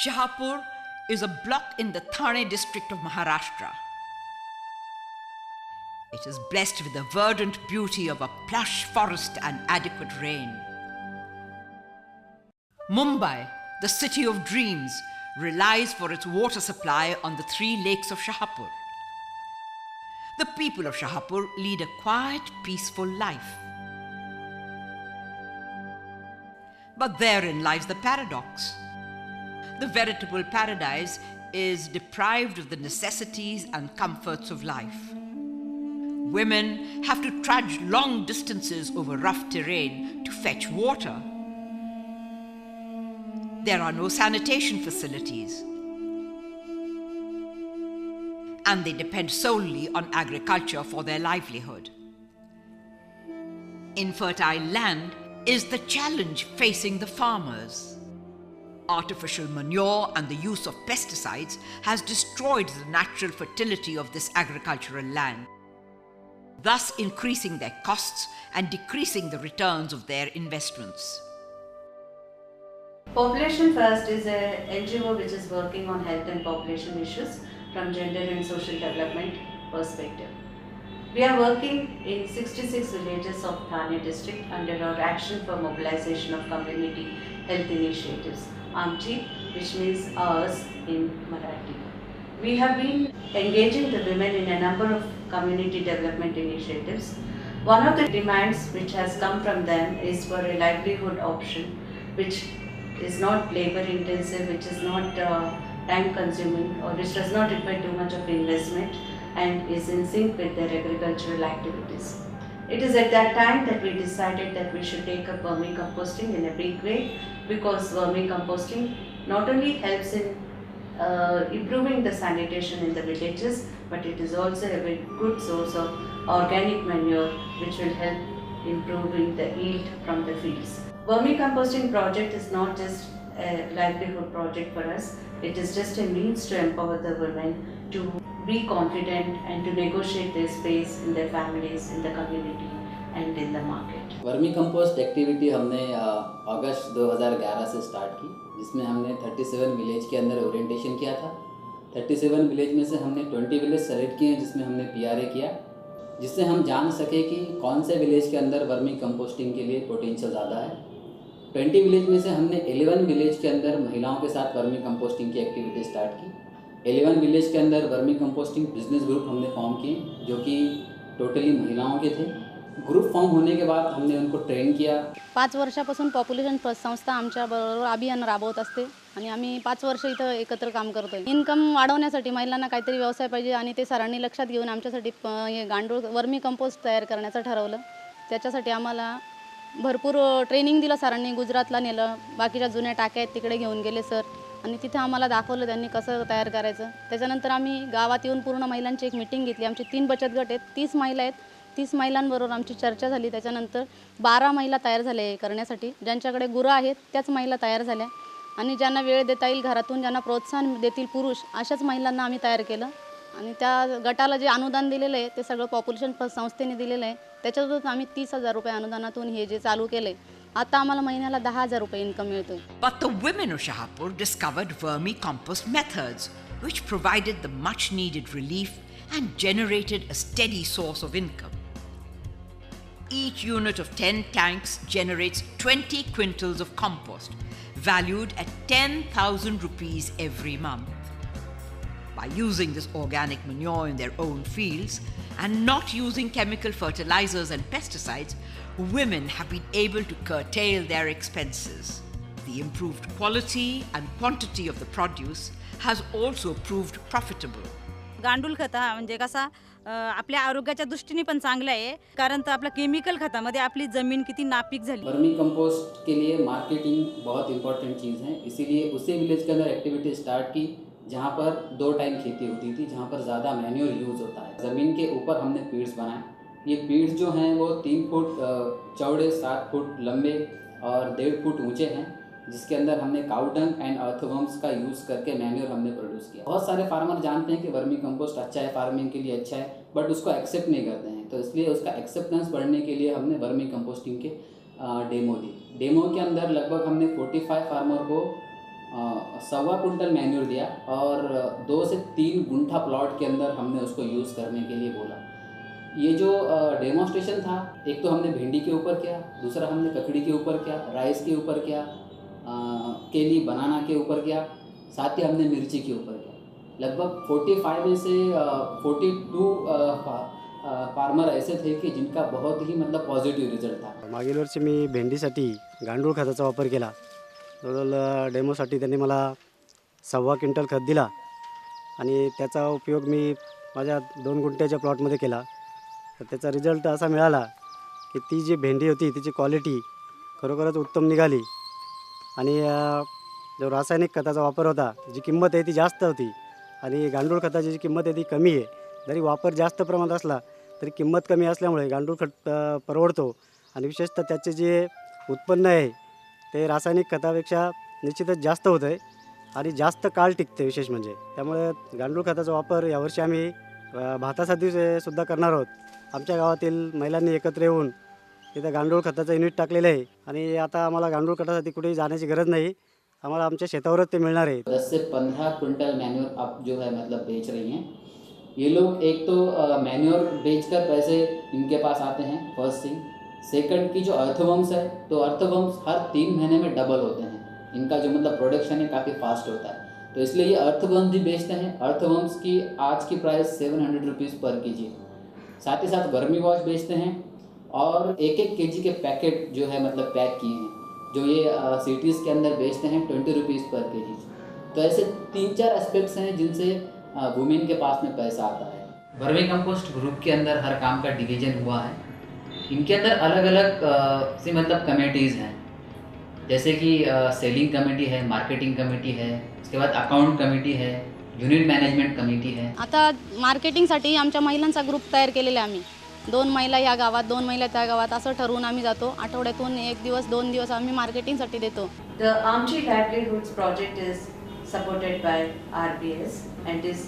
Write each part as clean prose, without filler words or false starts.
Shahpur is a block in the Thane district of Maharashtra. It is blessed with the verdant beauty of a plush forest and adequate rain. Mumbai, the city of dreams, relies for its water supply on the three lakes of Shahpur. The people of Shahpur lead a quiet, peaceful life. But therein lies the paradox. The veritable paradise is deprived of the necessities and comforts of life. Women have to trudge long distances over rough terrain to fetch water. There are no sanitation facilities, and they depend solely on agriculture for their livelihood. Infertile land is the challenge facing the farmers. Artificial manure and the use of pesticides has destroyed the natural fertility of this agricultural land, thus increasing their costs and decreasing the returns of their investments. Population First is a NGO which is working on health and population issues from gender and social development perspective. We are working in 66 villages of Thane district under our Action for Mobilization of Community Health Initiatives, AMCHI, which means ours in Marathi. We have been engaging the women in a number of community development initiatives. One of the demands which has come from them is for a livelihood option which is not labor intensive, which is not time consuming, or which does not require too much of investment and is in sync with their agricultural activities. It is at that time that we decided that we should take up vermicomposting in a big way, because vermicomposting not only helps in improving the sanitation in the villages, but it is also a very good source of organic manure which will help improving the yield from the fields. Vermicomposting project is not just a livelihood project for us, it is just a means to empower the women to be confident and to negotiate their space in their families, in the community and in the market. Vermi compost activity हमने अगस्त 2011 से start की, जिसमें हमने 37 village के अंदर orientation किया था। 37 village में से हमने 20 विलेज सेलेक्ट किए जिसमें हमने पीआरए किया, जिससे हम जान सके कि कौन से विलेज के अंदर वर्मी कंपोस्टिंग के लिए पोटेंशियल ज़्यादा है। 20 विलेज में से हमने 11 विलेज के अंदर महिलाओं के साथ वर्मी कंपोस्टिंग की एक्टिविटी स्टार्ट की। 11 विलेज के अंदर वर्मी कंपोस्टिंग बिजनेस ग्रुप हमने फॉर्म किए, जो कि टोटली महिलाओं के थे। ग्रुप फॉर्म होने के बाद हमने उनको ट्रेन किया। 5 वर्षापासून पॉप्युलेशन फर्स्ट संस्था आमच्याबरोबर अभियान राबवत असते आणि आम्ही 5 वर्ष इथं एकत्र काम करतोय। इन्कम वाढवण्यासाठी महिलांना काहीतरी व्यवसाय पाहिजे आणि ते सरांनी लक्षात घेऊन आमच्यासाठी हे गांडूळ वर्मी कंपोस्ट तयार करण्याचं ठरवलं। त्याच्यासाठी आम्हाला भरपूर ट्रेनिंग दिलं सरांनी, गुजरातला नेलं, बाकीच्या जुन्या टाक्या आहेत तिकडे घेऊन गेले सर आणि तिथे आम्हाला दाखवलं त्यांनी कसं तयार करायचं। त्याच्यानंतर आम्ही गावात येऊन पूर्ण महिलांची एक मीटिंग घेतली। आमचे 3 बचत गट आहेत, 30 महिला आहेत। 30 महिलांबरोबर आमची चर्चा झाली। त्याच्यानंतर 12 महिला तयार झाले करण्यासाठी। ज्यांच्याकडे गुरं आहेत त्याच महिला तयार झाल्या आणि ज्यांना वेळ देता येईल घरातून, ज्यांना प्रोत्साहन देतील पुरुष, अशाच महिलांना आम्ही तयार केलं आणि त्या गटाला जे अनुदान दिलेलं आहे ते सगळं पॉप्युलेशन फर्स्ट संस्थेने दिलेलं आहे। त्याच्यातून आम्ही 30,000 रुपये अनुदानातून हे जे चालू केले, आता आम्हाला महिन्याला 10,000 रुपये इन्कम मिळतो। But the women of Shahpur discovered vermicompost methods which provided the much needed relief and generated a steady source of income. Each unit of 10 tanks generates 20 quintals of compost, valued at 10,000 rupees every month. By using this organic manure in their own fields and not using chemical fertilizers and pesticides, women have been able to curtail their expenses. The improved quality and quantity of the produce has also proved profitable. गांडूळ खत हा म्हणजे कसा आपल्या आरोग्याच्या दृष्टीने पण चांगला आहे, कारण तर आपल्या केमिकल खतामध्ये आपली जमीन किती नापीक झाली। वर्मी कंपोस्ट के लिए मार्केटिंग बहुत इंपॉर्टेंट चीज़ है, इसीलिए उसी विलेज के अंदर एक्टिविटी स्टार्ट की जहाँ पर 2 टाइम खेती होती थी, जहाँ पर ज़्यादा मैन्योर यूज़ होता है। ज़मीन के ऊपर हमने पीड्स बनाए। ये पीड्स जो हैं वो 3 फुट चौड़े, 7 फुट लंबे और 1.5 फुट ऊँचे हैं, जिसके अंदर हमने काउडंग एंड अर्थवर्म्स का यूज़ करके मैन्योर हमने प्रोड्यूस किया। बहुत सारे फार्मर जानते हैं कि वर्मी कंपोस्ट अच्छा है, फार्मिंग के लिए अच्छा है, बट उसको एक्सेप्ट नहीं करते हैं। तो इसलिए उसका एक्सेप्टेंस बढ़ने के लिए हमने वर्मी कंपोस्टिंग के डेमो दी। डेमो के अंदर लगभग हमने 45 फार्मर को 1.25 कुंटल मैन्योर दिया और 2 से 3 गुंठा प्लॉट के अंदर हमने उसको यूज़ करने के लिए बोला। ये जो डेमोस्ट्रेशन था, एक तो हमने भिंडी के ऊपर किया, दूसरा हमने ककड़ी के ऊपर किया, राइस के ऊपर किया, केली बनाना के ऊपर किया, साथ ही हमने मिर्ची के ऊपर किया। लगभग 45 में से 42 फार्मर ऐसे थे की जिनका बहुत ही मतलब पॉझिटिव्ह रिझल्ट था। मागील वर्षी मी भेंडीसाठी गांडूळ खताचा वापर केला। जवळजवळ डेमोसाठी त्यांनी मला 1.25 क्विंटल खत दिला आणि त्याचा उपयोग मी माझ्या 2 गुंठ्याच्या प्लॉटमध्ये केला। तर त्याचा रिझल्ट असा मिळाला की ती जी भेंडी होती तिची क्वालिटी खरोखरच उत्तम निघाली आणि जो रासायनिक खताचा वापर होता, जी किंमत आहे ती जास्त होती आणि गांडूळ खताची जी किंमत आहे ती कमी आहे। जरी वापर जास्त प्रमाणात असला तरी किंमत कमी असल्यामुळे गांडूळ खत परवडतो आणि विशेषतः त्याचे जे उत्पन्न आहे ते रासायनिक खतापेक्षा निश्चितच जास्त होतं आहे आणि जास्त काळ टिकते विशेष म्हणजे। त्यामुळे गांडूळ खताचा वापर यावर्षी आम्ही भातासाठी सुद्धा करणार आहोत। आमच्या गावातील महिलांनी एकत्र येऊन तिथं गांडूळ खताचं युनिट टाकलेलं आहे आणि आता आम्हाला गांडूळ खतासाठी कुठेही जाण्याची गरज नाही, आम्हाला आमच्या शेतावरच ते मिळणार आहे। 10 से 15 क्विंटल मैन्योर आप जो है मतलब बेच रही हैं। ये लोग एक तो मैन्योर बेचकर पैसे इनके पास आते हैं, फर्स्ट थिंग। सेकंड की जो अर्थवर्म्स है, तो अर्थवर्म्स हर 3 महीने में डबल होते हैं। इनका जो मतलब प्रोडक्शन है काफ़ी फास्ट होता है, तो इसलिए ये अर्थवर्म्स भी बेचते हैं। अर्थवर्म्स की आज की प्राइस 700 रुपीज़ पर केजी। साथ ही साथ वर्मी वॉश बेचते हैं और 1-1 केजी के पैकेट जो है मतलब पैक किए हैं, जो ये सिटीज़ के अंदर बेचते हैं 20 रुपीज़ पर केजी। तो ऐसे 3-4 एस्पेक्ट्स हैं जिनसे वुमेन के पास में पैसा आता है। वर्मी कंपोस्ट ग्रुप के अंदर हर काम का डिवीज़न हुआ है। इनके अंदर अलग अलग सी मतलब कमेटीज़ हैं, जैसे कि सेलिंग कमेटी है, मार्केटिंग कमेटी है, उसके बाद अकाउंट कमेटी है, युनिट मॅनेजमेंट कमिटी है। आता मार्केटिंगसाठी आमच्या महिलांचा ग्रुप तयार केलेला आहे आम्ही। 2 महिला या गावात, 2 महिला त्या गावात असं ठरवून आम्ही जातो। आठवड्यातून 1 दिवस 2 दिवस आम्ही मार्केटिंगसाठी देतो। The Amchi Livelihoods project is supported by RBS and is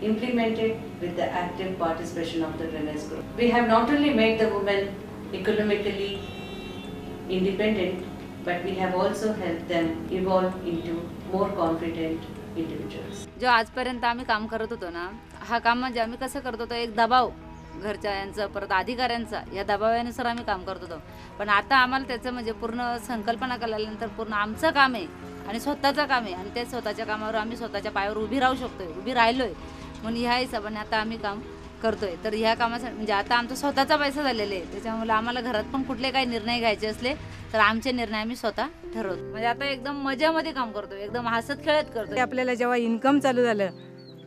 implemented with the active participation of the women's group. We have not only made the women economically independent, but we have also helped them evolve into more confident individuals. जो आजपर्यंत आम्ही काम करत होतो ना, हा काम म्हणजे आम्ही कसं करत होतो, एक दबाव घरच्या यांचा परत अधिकाऱ्यांचा, या दबावानुसार आम्ही काम करत होतो। पण आता आम्हाला त्याचं म्हणजे पूर्ण संकल्पना कळल्यानंतर पूर्ण आमचं काम आहे आणि स्वतःचं काम आहे आणि त्या स्वतःच्या कामावर आम्ही स्वतःच्या पायावर उभी राहू शकतोय, उभी राहिलोय म्हणून ह्या हिशोबाने आता आम्ही काम करतोय। तर ह्या कामासाठी म्हणजे आता आमचा स्वतःचा पैसा झालेला आहे, त्याच्यामुळे आम्हाला घरात पण कुठले काही निर्णय घ्यायचे असले तर आमचे निर्णय आम्ही स्वतः ठरवतो। म्हणजे आता एकदम मजामध्ये काम करतो, एकदम हसत खेळत करतो। आपल्याला जेव्हा इन्कम चालू झालं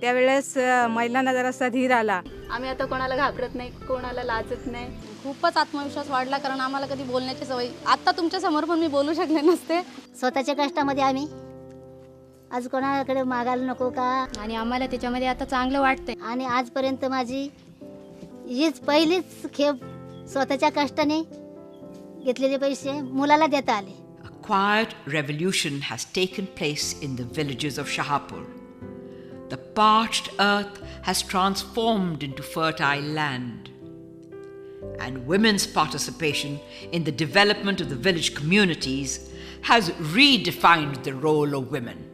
त्यावेळेस महिलांना जरासा धीर आला। आम्ही आता कोणाला घाबरत नाही, कोणाला लाजत नाही। खूपच आत्मविश्वास वाढला, कारण आम्हाला कधी बोलण्याची सवय, आता तुमच्या समोर पण मी बोलू शकले नसते। स्वतःच्या कष्टामध्ये आम्ही आज कोणाकडे मागायला नको का, आणि आम्हाला त्याच्यामध्ये आता चांगलं वाटतंय। आणि आजपर्यंत माझी हीच पहिलीच खेप स्वतःच्या कष्टाने घेतलेले पैसे मुलाला देता आले। A quiet revolution has taken place in the villages of Shahapur. The parched earth has transformed into fertile land, and women's participation in the development of the village communities has redefined the role of women.